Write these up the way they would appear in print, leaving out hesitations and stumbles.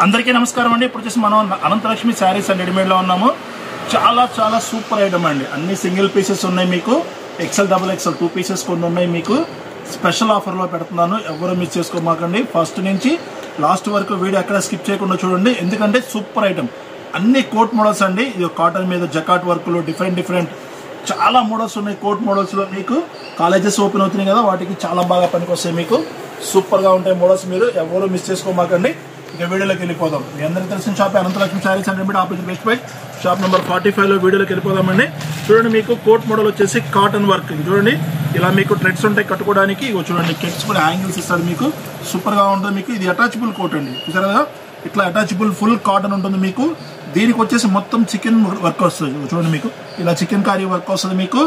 అందరికీ నమస్కారం అండి. ఇప్పుడు వచ్చేసి మనం అనంతలక్ష్మి శారీస్ అండ్ రెడీమేడ్లో ఉన్నాము. చాలా చాలా సూపర్ ఐటమ్ అండి. అన్ని సింగిల్ పీసెస్ ఉన్నాయి, మీకు ఎక్సెల్ డబుల్ ఎక్సెల్ 2 పీసెస్ కొన్ని ఉన్నాయి. మీకు స్పెషల్ ఆఫర్లో పెడుతున్నాను, ఎవరు మిస్ చేసుకోమాకండి. ఫస్ట్ నుంచి లాస్ట్ వరకు వీడియో ఎక్కడ స్కిప్ చేయకుండా చూడండి, ఎందుకంటే సూపర్ ఐటమ్. అన్ని కోట్ మోడల్స్ అండి. ఇది కాటన్ మీద జకాట్ వర్క్లో డిఫరెంట్ చాలా మోడల్స్ ఉన్నాయి. కోట్ మోడల్స్లో మీకు కాలేజెస్ ఓపెన్ అవుతున్నాయి కదా, వాటికి చాలా బాగా పనికి వస్తాయి. మీకు సూపర్గా ఉంటాయి మోడల్స్, మీరు ఎవరు మిస్ చేసుకోమాకండి. ఇక వీడియోలోకి వెళ్ళిపోదాం. మీ అందరికీ తెలిసిన shop Anantalakshmi sarees and readymade, opposite west by shop number 45లో వీడియోలోకి వెళ్ళిపోదామండి. చూడండి, మీకు కోట్ మోడల్ వచ్చేసి కాటన్ వర్క్. చూడండి, ఇలా మీకు థ్రెడ్స్ ఉంటాయి కట్టుకోవడానికి. ఇగో చూడండి, కెట్స్ కూడా యాంగిల్స్ ఇస్తారు, మీకు సూపర్గా ఉంటుంది. మీకు ఇది అటాచబుల్ కోట్ అండి, చూసారు కదా, ఇట్లా అటాచబుల్ ఫుల్ కాటన్ ఉంటుంది. మీకు దీనికి వచ్చేసి మొత్తం చికెన్ వర్క్ వస్తుంది. చూడండి, మీకు ఇలా చికెన్ కారీ వర్క్ వస్తుంది. మీకు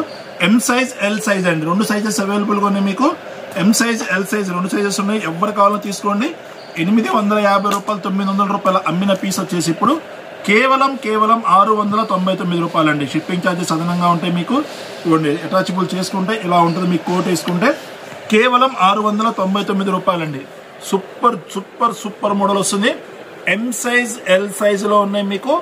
ఎం సైజ్ ఎల్ సైజ్ అండి, 2 సైజెస్ అవైలబుల్గా ఉన్నాయి. మీకు M size L size 2 sizes ఉన్నాయి. ఎవరు కావాలో తీసుకోండి. 850 రూపాయలు 900 రూపాయలు అమ్మిన పీస్ వచ్చేసి ఇప్పుడు కేవలం 699 రూపాయలు అండి. షిప్పింగ్ ఛార్జెస్ అదనంగా ఉంటాయి. మీకు ఇవ్వండి, అటాచబుల్ చేసుకుంటే ఇలా ఉంటుంది. మీకు కోట్ వేసుకుంటే కేవలం 699 రూపాయలండి. సూపర్ సూపర్ సూపర్ మోడల్ వస్తుంది. ఎం సైజ్ ఎల్ సైజులో ఉన్నాయి. మీకు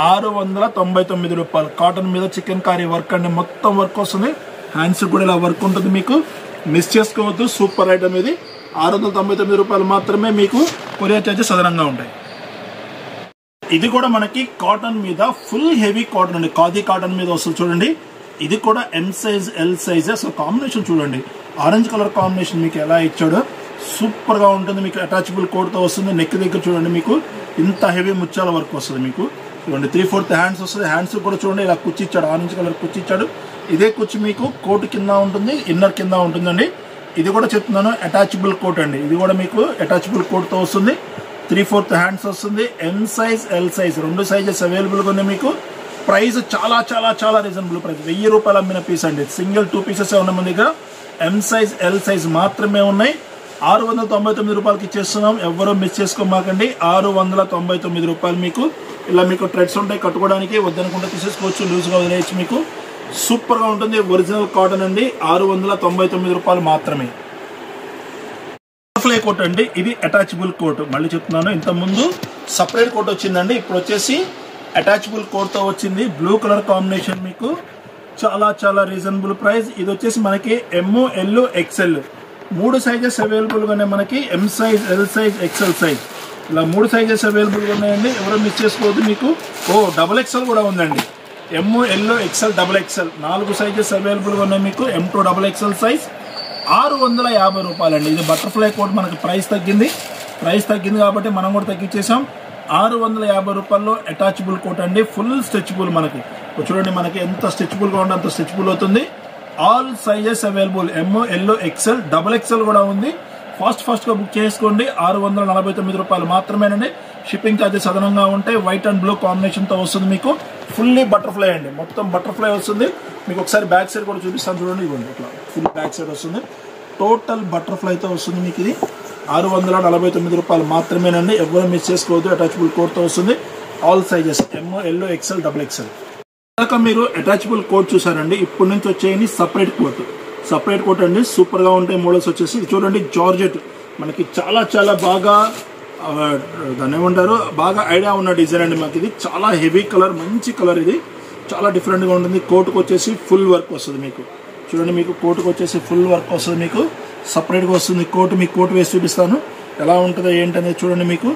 699 రూపాయలు. కాటన్ మీద చికెన్ కారీ వర్క్ అండి, మొత్తం వర్క్ వస్తుంది. హ్యాండ్స్ కూడా ఇలా వర్క్ ఉంటుంది. మీకు మిస్ చేసుకోవద్దు, సూపర్ ఐటమ్ ఇది. 699 రూపాయలు మాత్రమే. మీకు కొరియర్ ఛార్జెస్ అదనంగా ఉంటాయి. ఇది కూడా మనకి కాటన్ మీద ఫుల్ హెవీ కాటన్ అండి, ఖాదీ కాటన్ మీద వస్తుంది. చూడండి, ఇది కూడా ఎం సైజ్ ఎల్ సైజ్. అసలు కాంబినేషన్ చూడండి, ఆరెంజ్ కలర్ కాంబినేషన్ మీకు ఎలా ఇచ్చాడో సూపర్ గా ఉంటుంది. మీకు అటాచబుల్ కోడ్తో వస్తుంది. నెక్ దగ్గర చూడండి, మీకు ఇంత హెవీ ముత్యాల వర్క్ వస్తుంది. మీకు చూడండి, 3/4 హ్యాండ్స్ వస్తుంది. హ్యాండ్స్ కూడా చూడండి, ఇలా కుచ్చి ఇచ్చాడు, ఆరెంజ్ కలర్ కుచ్చి ఇచ్చాడు. ఇదే కుచ్చి మీకు కోట్ కింద ఉంటుంది, ఇన్నర్ కింద ఉంటుందండి. ఇది కూడా చెప్తున్నాను, అటాచబుల్ కోట్ అండి. ఇది కూడా మీకు అటాచబుల్ కోట్తో వస్తుంది. 3/4 హ్యాండ్స్ వస్తుంది. M size L size 2 sizes అవైలబుల్గా ఉన్నాయి. మీకు ప్రైస్ చాలా చాలా చాలా రీజనబుల్ ప్రైస్. 1000 రూపాయలు అమ్మిన పీస్ అండి. సింగిల్ 2 పీసెస్ ఉన్నాయి మన దగ్గర. ఎం సైజ్ ఎల్ సైజ్ మాత్రమే ఉన్నాయి. 699 రూపాయలకి ఇచ్చేస్తున్నాం, ఎవరో మిస్ చేసుకోమాకండి. 699 రూపాయలు. మీకు ఇలా మీకు థ్రెడ్స్ ఉంటాయి కట్టుకోవడానికి, వద్దనుకుంటే తీసేసుకోవచ్చు, లూజ్గా వదిలేయచ్చు. మీకు సూపర్గా ఉంటుంది. ఒరిజినల్ కాటన్ అండి. 699 రూపాయలు మాత్రమే. బటర్ఫ్లై కోట్ అండి, ఇది అటాచబుల్ కోట్. మళ్ళీ చెప్తున్నాను, ఇంతకుముందు సపరేట్ కోట్ వచ్చిందండి, ఇప్పుడు వచ్చేసి అటాచబుల్ కోట్తో వచ్చింది. Blue colour combination. మీకు చాలా చాలా రీజనబుల్ ప్రైస్. ఇది వచ్చేసి మనకి ఎమ్, ఎల్, ఎక్స్ఎల్ 3 సైజెస్ అవైలబుల్గా ఉన్నాయి. మనకి M size L size XL size ఇలా 3 సైజెస్ అవైలబుల్గా ఉన్నాయండి. ఎవరో మిస్ చేసుకోవద్దు. మీకు డబుల్ ఎక్స్ఎల్ కూడా ఉందండి. M, L, XL, double XL 4 sizes అవైలబుల్గా ఉన్నాయి. మీకు M2 డబుల్ ఎక్స్ఎల్ సైజ్ 650 రూపాయలండి. ఇది బటర్ఫ్లై కోట్. మనకి ప్రైస్ తగ్గింది కాబట్టి మనం కూడా తగ్గించేసాం. 650 రూపాయల్లో అటాచబుల్ కోట్ అండి. Full stretchable. మనకి చూడండి, మనకి ఎంత స్ట్రెచబుల్గా ఉంటే అంత స్ట్రెచబుల్ అవుతుంది. All sizes available. M, L, XL, double XL కూడా ఉంది. ఫాస్ట్గా బుక్ చేసుకోండి. 649 రూపాయలు మాత్రమేనండి. షిప్పింగ్ ఛార్జెస్ అదనంగా ఉంటాయి. వైట్ అండ్ బ్లూ కాంబినేషన్తో వస్తుంది. మీకు ఫుల్లీ బటర్ఫ్లై అండి, మొత్తం బటర్ఫ్లై వస్తుంది. మీకు ఒకసారి బ్యాక్ సైడ్ కూడా చూపిస్తాను చూడండి. ఇవ్వండి, ఇట్లా ఫుల్ బ్యాక్ సైడ్ వస్తుంది. టోటల్ బటర్ఫ్లైతో వస్తుంది. మీకు ఇది 649 రూపాయలు మాత్రమేనండి. ఎవరు మిస్ చేసుకోవద్దు. అటాచబుల్ కోట్తో వస్తుంది. ఆల్ సైజెస్ ఎమ్, ఎల్, ఎక్స్ఎల్, డబుల్ ఎక్స్ఎల్. కనుక మీరు అటాచబుల్ కోట్ చూసారండి. ఇప్పటి నుంచి వచ్చేయండి సపరేట్ కోట్ అండి. సూపర్గా ఉంటాయి మోడల్స్ వచ్చేసి. చూడండి, జార్జెట్ మనకి చాలా చాలా బాగా దాన్ని ఏమంటారు, బాగా ఐడియా ఉన్న డిజైన్ అండి. మాకు ఇది చాలా హెవీ కలర్, మంచి కలర్. ఇది చాలా డిఫరెంట్గా ఉంటుంది. కోటుకు వచ్చేసి ఫుల్ వర్క్ వస్తుంది. మీకు చూడండి, మీకు కోటుకు వచ్చేసి ఫుల్ వర్క్ వస్తుంది. మీకు సపరేట్గా వస్తుంది కోట్. మీకు కోట్ వేసి చూపిస్తాను ఎలా ఉంటుందో ఏంటనేది చూడండి. మీకు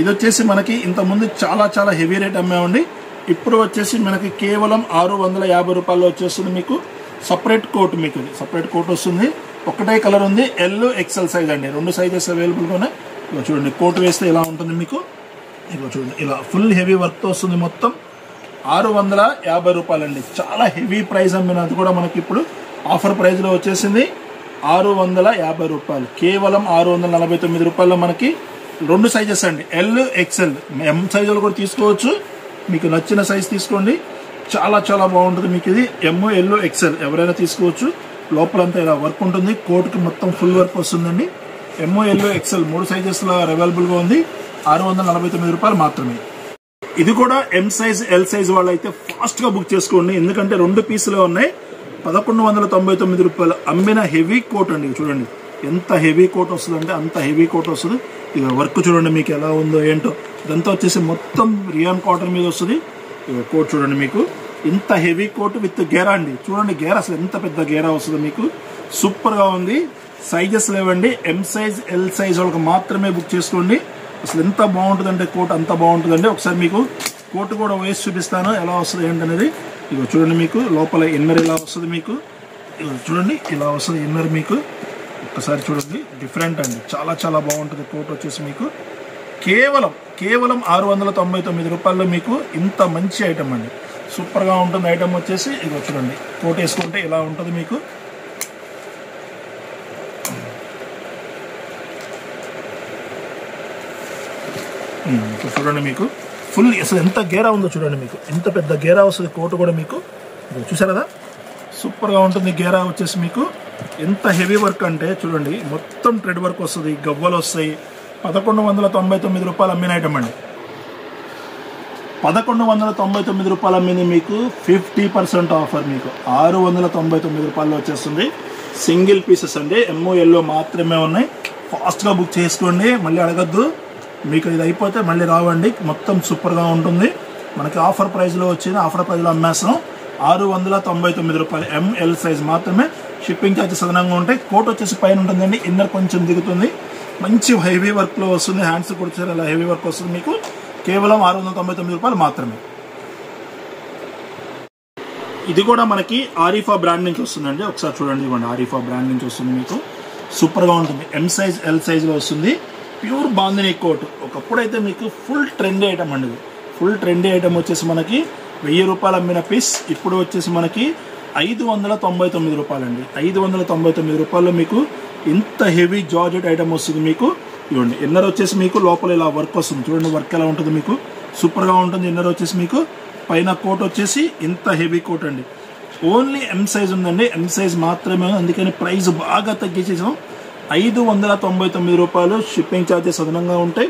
ఇది వచ్చేసి మనకి ఇంతకుముందు చాలా చాలా హెవీ రేట్ అమ్మామండి. ఇప్పుడు వచ్చేసి మనకి కేవలం 650 రూపాయల్లో వచ్చేస్తుంది. మీకు సపరేట్ కోట్. మీకు సపరేట్ కోట్ వస్తుంది. ఒకటే కలర్ ఉంది. ఎల్, ఎక్స్ఎల్ సైజ్ అండి. 2 సైజెస్ అవైలబుల్గా ఉన్నాయి. చూడండి, కోట్ వేస్తే ఇలా ఉంటుంది. మీకు ఇగో చూడండి, ఇలా ఫుల్ హెవీ వర్క్తో వస్తుంది. మొత్తం 650 రూపాయలండి. చాలా హెవీ ప్రైస్ అమ్మినది కూడా మనకి ఇప్పుడు ఆఫర్ ప్రైస్లో వచ్చేసింది. 650 రూపాయలు. కేవలం 649 రూపాయల్లో మనకి 2 సైజెస్ అండి. ఎల్, ఎక్స్ఎల్, ఎం సైజులు కూడా తీసుకోవచ్చు. మీకు నచ్చిన సైజ్ తీసుకోండి. చాలా చాలా బాగుంటుంది. మీకు ఇది ఎమ్, ఎల్, ఎక్స్ఎల్ ఎవరైనా తీసుకోవచ్చు. లోపలంతా ఇలా వర్క్ ఉంటుంది. కోట్కి మొత్తం ఫుల్ వర్క్ వస్తుందండి. ఎమ్, ఎల్, ఎక్స్ఎల్ 3 సైజెస్లో అవైలబుల్గా ఉంది. 649 రూపాయలు మాత్రమే. ఇది కూడా ఎం సైజ్ ఎల్ సైజ్ వాళ్ళు అయితే ఫాస్ట్గా బుక్ చేసుకోండి, ఎందుకంటే 2 పీసులే ఉన్నాయి. 1199 రూపాయలు అమ్మిన హెవీ కోట్ అండి. చూడండి, ఎంత హెవీ కోట్ వస్తుంది అంటే అంత హెవీ కోట్ వస్తుంది. ఇక వర్క్ చూడండి మీకు ఎలా ఉందో ఏంటో. ఇదంతా వచ్చేసి మొత్తం రియాన్ కాటన్ మీద వస్తుంది. కోట్ చూడండి మీకు ఇంత హెవీ కోట్ విత్ గేరా అండి. చూడండి గేరా అసలు ఎంత పెద్ద గేరా వస్తుంది మీకు. సూపర్గా ఉంది. సైజెస్ లేవండి, ఎం సైజ్ ఎల్ సైజ్ వాళ్ళకి మాత్రమే బుక్ చేసుకోండి. అసలు ఎంత బాగుంటుందంటే కోట్ అంత బాగుంటుందండి. ఒకసారి మీకు కోట్ కూడా వేసి చూపిస్తాను ఎలా వస్తుంది ఏంటనేది. ఇగో చూడండి మీకు లోపల ఇన్నర్ ఇలా వస్తుంది మీకు. చూడండి ఇలా వస్తుంది ఇన్నర్ మీకు. ఒక్కసారి చూడండి డిఫరెంట్ అండి, చాలా చాలా బాగుంటుంది కోట్ వచ్చేసి మీకు. కేవలం 699 రూపాయల్లో మీకు ఇంత మంచి ఐటమ్ అండి. సూపర్గా ఉంటుంది ఐటమ్ వచ్చేసి. ఇగో చూడండి కోట్ వేసుకుంటే ఇలా ఉంటుంది మీకు. చూడండి మీకు ఫుల్ అసలు ఎంత గేరా ఉందో చూడండి మీకు. ఎంత పెద్ద గేరా వస్తుంది కోట్ కూడా మీకు. చూసారు కదా సూపర్గా ఉంటుంది గేరా వచ్చేసి మీకు. ఎంత హెవీ వర్క్ అంటే చూడండి మొత్తం థ్రెడ్ వర్క్ వస్తుంది, గవ్వలు వస్తాయి. 1199 రూపాయలు అమ్మిన ఐటమ్ అండి. 1199 రూపాయలు అమ్మింది మీకు 50% ఆఫర్ మీకు 699 రూపాయల్లో వచ్చేస్తుంది. సింగిల్ పీసెస్ అండి, ఎమ్మో ఎల్లో మాత్రమే ఉన్నాయి. ఫాస్ట్గా బుక్ చేసుకోండి, మళ్ళీ అడగద్దు. మీకు ఇది అయిపోతే మళ్ళీ రావండి. మొత్తం సూపర్గా ఉంటుంది. మనకి ఆఫర్ ప్రైస్లో వచ్చింది, ఆఫర్ ప్రైస్లో అమ్మేస్తాం. 699 రూపాయలు ఎంఎల్ సైజ్ మాత్రమే. షిప్పింగ్ ఛార్జెస్ అదనంగా ఉంటాయి. కోట్ వచ్చేసి పైన ఉంటుందండి, ఇన్నర్ కొంచెం దిగుతుంది. మంచి హెవీ వర్క్లో వస్తుంది, హ్యాండ్స్ కూడా అలా హెవీ వర్క్ వస్తుంది మీకు. కేవలం 699 రూపాయలు మాత్రమే. ఇది కూడా మనకి ఆరిఫా బ్రాండ్ నుంచి వస్తుందండి. ఒకసారి చూడండి, ఇవ్వండి ఆరిఫా బ్రాండ్ నుంచి వస్తుంది మీకు. సూపర్గా ఉంటుంది. ఎం సైజ్ ఎల్ సైజ్లో వస్తుంది. Pure bandhani coat. ఒకప్పుడు అయితే మీకు ఫుల్ ట్రెండీ ఐటమ్ అండి. ఫుల్ ట్రెండీ ఐటమ్ వచ్చేసి మనకి 1000 రూపాయలు అమ్మిన పీస్ ఇప్పుడు వచ్చేసి మనకి 599 రూపాయలండి. 599 రూపాయల్లో మీకు ఇంత హెవీ జార్జెట్ ఐటమ్ వస్తుంది మీకు. ఇవ్వండి ఇన్నర్ వచ్చేసి మీకు లోపల ఇలా వర్క్ వస్తుంది. చూడండి వర్క్ ఎలా ఉంటుంది మీకు. సూపర్గా ఉంటుంది. ఇన్నర్ వచ్చేసి మీకు పైన కోట్ వచ్చేసి ఇంత హెవీ కోట్ అండి. ఓన్లీ ఎం సైజ్ ఉందండి, ఎం సైజ్ మాత్రమే. అందుకని ప్రైస్ బాగా తగ్గించేసాం. 599 రూపాయలు. షిప్పింగ్ ఛార్జెస్ అదనంగా ఉంటాయి.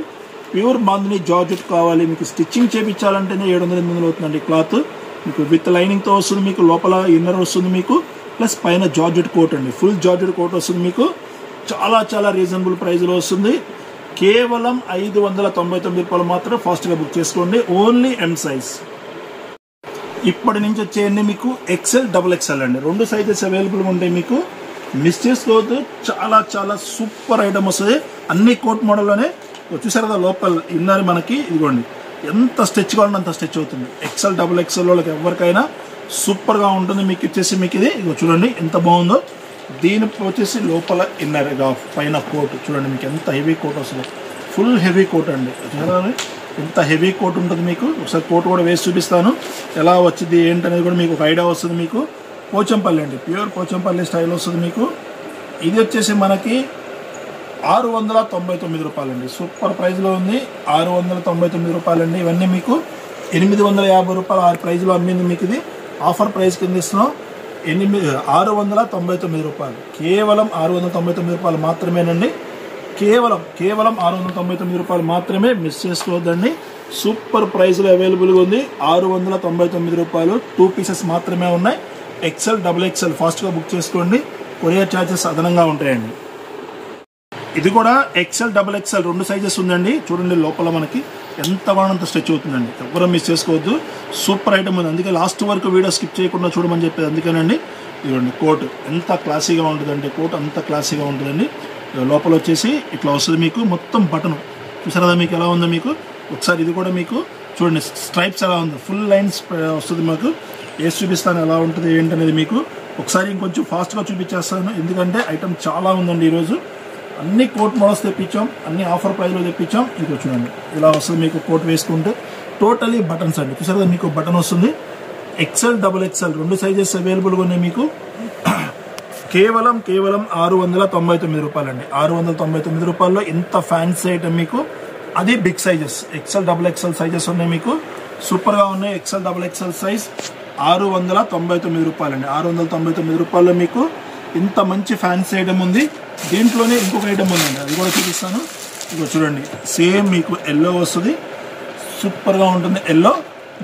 ప్యూర్ బాందిని జార్జెట్ కావాలి మీకు, స్టిచ్చింగ్ చేయించాలంటేనే 700-800 అవుతుందండి. క్లాత్ మీకు విత్ లైనింగ్తో వస్తుంది మీకు. లోపల ఇన్నర్ వస్తుంది మీకు, ప్లస్ పైన జార్జెట్ కోట్ అండి. ఫుల్ జార్జెట్ కోట్ వస్తుంది మీకు. చాలా చాలా రీజనబుల్ ప్రైస్లో వస్తుంది. కేవలం 599 రూపాయలు మాత్రం. ఫాస్ట్గా బుక్ చేసుకోండి. Only M size. ఇప్పటి నుంచి వచ్చేయండి మీకు ఎక్సెల్ డబుల్ ఎక్సెల్ అండి. 2 సైజెస్ అవైలబుల్గా ఉంటాయి మీకు. మిస్ చేసుకోవద్దు. చాలా చాలా సూపర్ ఐటమ్ వస్తుంది. అన్ని కోట్ మోడల్లోనే. చూసారు కదా లోపల ఇన్నర్ మనకి ఇదిగోండి ఎంత స్ట్రెచ్ కావాలంటే అంత స్ట్రెచ్ అవుతుంది. ఎక్సెల్ డబుల్ ఎక్సెల్ వాళ్ళకి ఎవరికైనా సూపర్గా ఉంటుంది మీకు. ఇచ్చేసి మీకు ఇది ఇగో చూడండి ఎంత బాగుందో. దీని వచ్చేసి లోపల ఇన్నర్ పైన కోట్ చూడండి మీకు ఎంత హెవీ కోట్ వస్తుంది. ఫుల్ హెవీ కోట్ అండి. చూడండి ఎంత హెవీ కోట్ ఉంటుంది మీకు. ఒకసారి కోట్ కూడా వేసి చూపిస్తాను ఎలా వచ్చింది ఏంటనేది కూడా మీకు ఒక ఐడియా వస్తుంది మీకు. పోచంపల్లి అండి, ప్యూర్ పోచంపల్లి స్టైల్ వస్తుంది మీకు. ఇది వచ్చేసి మనకి 699 రూపాయలండి. సూపర్ ప్రైస్లో ఉంది. 699 రూపాయలండి. ఇవన్నీ మీకు 850 రూపాయలు ఆ ప్రైస్లో అమ్మింది మీకు. ఇది ఆఫర్ ప్రైస్ కింద ఇస్తున్నాం. 699 రూపాయలు. కేవలం 699 రూపాయలు మాత్రమేనండి. కేవలం 699 రూపాయలు మాత్రమే. మిస్ చేసుకోవద్దండి. సూపర్ ప్రైస్లో అవైలబుల్గా ఉంది. 699 రూపాయలు. 2 పీసెస్ మాత్రమే ఉన్నాయి. ఎక్సెల్ డబుల్ ఎక్సెల్ ఫాస్ట్గా బుక్ చేసుకోండి. కొరియర్ ఛార్జెస్ అదనంగా ఉంటాయండి. ఇది కూడా ఎక్సెల్ డబుల్ ఎక్సెల్ 2 సైజెస్ ఉందండి. చూడండి లోపల మనకి ఎంత బాగుంత స్ట్రెచ్ అవుతుందండి. ఎవరో మిస్ చేసుకోవద్దు. సూపర్ ఐటమ్ ఉంది. అందుకే లాస్ట్ వరకు వీడియో స్కిప్ చేయకుండా చూడమని చెప్పేది అందుకేనండి. ఇదిగోండి కోట్ ఎంత క్లాసీగా ఉంటుందంటే కోట్ అంత క్లాసీగా ఉంటుందండి. లోపల వచ్చేసి ఇట్లా వస్తుంది మీకు. మొత్తం బటన్ చూసారా మీకు ఎలా ఉందో మీకు. ఒకసారి ఇది కూడా మీకు చూడండి స్ట్రైప్స్ ఎలా ఉందో. ఫుల్ లైన్స్ వస్తుంది మాకు. వేసి చూపిస్తాను ఎలా ఉంటుంది ఏంటనేది మీకు. ఒకసారి ఇంకొంచెం ఫాస్ట్గా చూపించేస్తాను ఎందుకంటే ఐటమ్ చాలా ఉందండి ఈరోజు. అన్ని కోట్ మోడల్స్ తెప్పించాం, అన్ని ఆఫర్ ప్రైస్లో తెప్పించాం. ఇది చూడండి ఇలా వస్తుంది మీకు. కోట్ వేసుకుంటే టోటలీ బటన్స్ అండి. చూసారా మీకు బటన్ వస్తుంది. ఎక్సెల్ డబుల్ ఎక్సెల్ 2 సైజెస్ అవైలబుల్గా ఉన్నాయి మీకు. కేవలం 699 రూపాయలండి. 699 రూపాయల్లో ఇంత ఫ్యాన్సీ ఐటమ్ మీకు. అది big sizes. XL double XL sizes ఉన్నాయి మీకు. సూపర్గా ఉన్నాయి. ఎక్సెల్ డబుల్ ఎక్సెల్ సైజ్ 699 రూపాయలండి. 699 రూపాయల్లో మీకు ఇంత మంచి ఫ్యాన్సీ ఐటమ్ ఉంది. దీంట్లోనే ఇంకొక ఐటమ్ ఉందండి, అది కూడా చూపిస్తాను. ఇదిగో చూడండి సేమ్ మీకు ఎల్లో వస్తుంది. సూపర్గా ఉంటుంది ఎల్లో.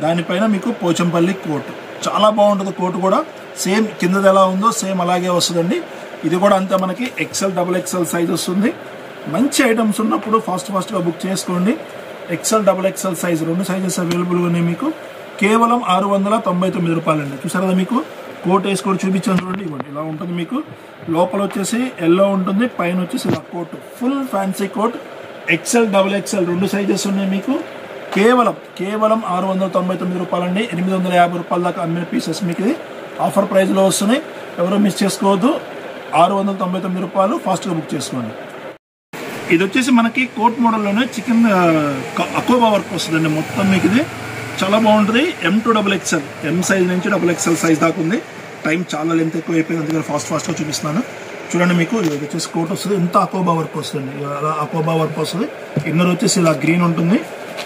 దానిపైన మీకు పోచంపల్లి కోట్ చాలా బాగుంటుంది. కోట్ కూడా సేమ్ కిందది ఎలా ఉందో సేమ్ అలాగే వస్తుందండి. ఇది కూడా అంతే మనకి ఎక్సెల్ డబుల్ ఎక్సెల్ సైజ్ వస్తుంది. మంచి ఐటమ్స్ ఉన్నప్పుడు ఫాస్ట్గా బుక్ చేసుకోండి. XL double XL size 2 sizes అవైలబుల్గా ఉన్నాయి మీకు. కేవలం 699 రూపాయలండి. చూసారు కదా, మీకు కోట్ వేసుకొని చూపించాను చూడండి. ఇవ్వండి, ఇలా ఉంటుంది మీకు. లోపల వచ్చేసి ఎల్లో ఉంటుంది, పైన వచ్చేసి ఇలా coat, full fancy coat. XL double XL 2 sizes ఉన్నాయి మీకు. కేవలం 699 రూపాయలండి. 850 రూపాయల దాకా అమ్మిన పీసెస్ మీకు ఇది ఆఫర్ ప్రైస్లో వస్తున్నాయి. ఎవరో మిస్ చేసుకోవద్దు. 699 రూపాయలు, ఫాస్ట్గా బుక్ చేసుకోండి. ఇది వచ్చేసి మనకి కోట్ మోడల్లోనే చికెన్ అకోబా వర్క్ వస్తుందండి మొత్తం మీకు. ఇది చాలా బాగుంటుంది. M2XXL, M సైజ్ నుంచి XXL సైజ్ దాకా ఉంది. టైం చాలా లెంత్ ఎక్కువ అయిపోయింది, అందుకని ఫాస్ట్గా చూపిస్తున్నాను. చూడండి, మీకు ఇది వచ్చేసి కోట్ వస్తుంది. ఇంత అకోబా వర్క్ వస్తుంది, అలా అకోబా వర్క్ వస్తుంది. ఇన్నర్ వచ్చేసి ఇలా గ్రీన్ ఉంటుంది.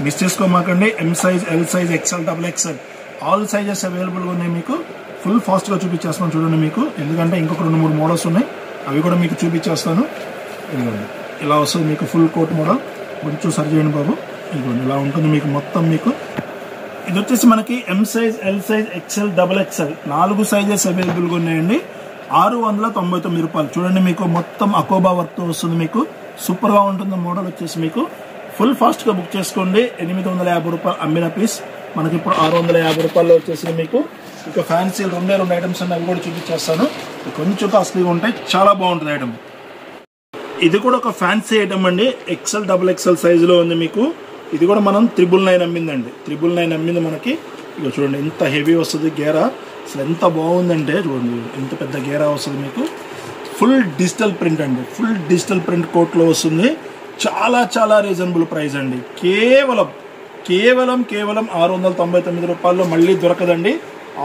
మిస్ చేసుకోమాకండి. M size, L size, XL, XXL all sizes అవైలబుల్గా ఉన్నాయి మీకు. ఫుల్ ఫాస్ట్గా చూపించేస్తాను చూడండి మీకు, ఎందుకంటే ఇంకొక 2-3 మోడల్స్ ఉన్నాయి, అవి కూడా మీకు చూపించేస్తాను. ఇదిగోండి, ఇలా వస్తుంది మీకు ఫుల్ కోట్ మోడల్. కొంచెం సరి చేయండి బాబు. ఇదిగోండి, ఇలా ఉంటుంది మీకు మొత్తం మీకు. ఇది వచ్చేసి మనకి M size, L size, XL, XXL 4 sizes అవైలబుల్గా ఉన్నాయండి. 699 రూపాయలు. చూడండి, మీకు మొత్తం అకోబా వర్క్తో వస్తుంది మీకు. సూపర్గా ఉంటుంది మోడల్ వచ్చేసి మీకు. ఫుల్ ఫాస్ట్గా బుక్ చేసుకోండి. 850 రూపాయలు అమ్మిన పీస్ మనకి ఇప్పుడు 650 రూపాయల్లో వచ్చేసింది మీకు. ఇక ఫ్యాన్సీ 2 ఐటమ్స్ అన్ని అవి కూడా చూపించేస్తాను. కొంచెం కాస్ట్లీగా ఉంటాయి, చాలా బాగుంటుంది ఐటమ్. ఇది కూడా ఒక ఫ్యాన్సీ ఐటమ్ అండి. ఎక్సెల్ XXL సైజులో ఉంది మీకు. ఇది కూడా మనం 999 అమ్మిందండి. 999 అమ్మింది మనకి. ఇక చూడండి, ఎంత హెవీ వస్తుంది గేరా, అసలు ఎంత బాగుందంటే చూడండి, ఎంత పెద్ద గేరా వస్తుంది మీకు. ఫుల్ డిజిటల్ ప్రింట్ అండి, ఫుల్ డిజిటల్ ప్రింట్ కోట్లో వస్తుంది. చాలా చాలా రీజనబుల్ ప్రైస్ అండి. కేవలం 699 రూపాయల్లో మళ్ళీ దొరకదండి.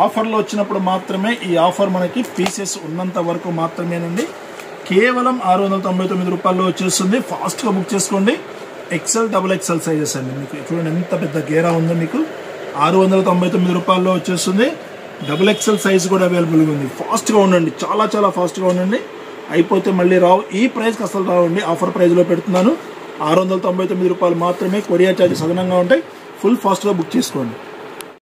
ఆఫర్లో వచ్చినప్పుడు మాత్రమే ఈ ఆఫర్, మనకి పీసెస్ ఉన్నంత వరకు మాత్రమేనండి. కేవలం 699 రూపాయల్లో వచ్చేస్తుంది. ఫాస్ట్గా బుక్ చేసుకోండి. ఎక్సెల్ XXL సైజెస్ అండి మీకు. చూడండి, ఎంత పెద్ద గేరా ఉందో మీకు. 699 రూపాయల్లో వచ్చేస్తుంది. XXL సైజ్ కూడా అవైలబుల్గా ఉంది. ఫాస్ట్గా ఉండండి, చాలా చాలా ఫాస్ట్గా ఉండండి. అయిపోతే మళ్ళీ రావు. ఈ ప్రైస్కి అసలు రావండి. ఆఫర్ ప్రైస్లో పెడుతున్నాను. 699 రూపాయలు మాత్రమే. కొరియర్ ఛార్జెస్ అదనంగా ఉంటాయి. ఫుల్ ఫాస్ట్గా బుక్ చేసుకోండి.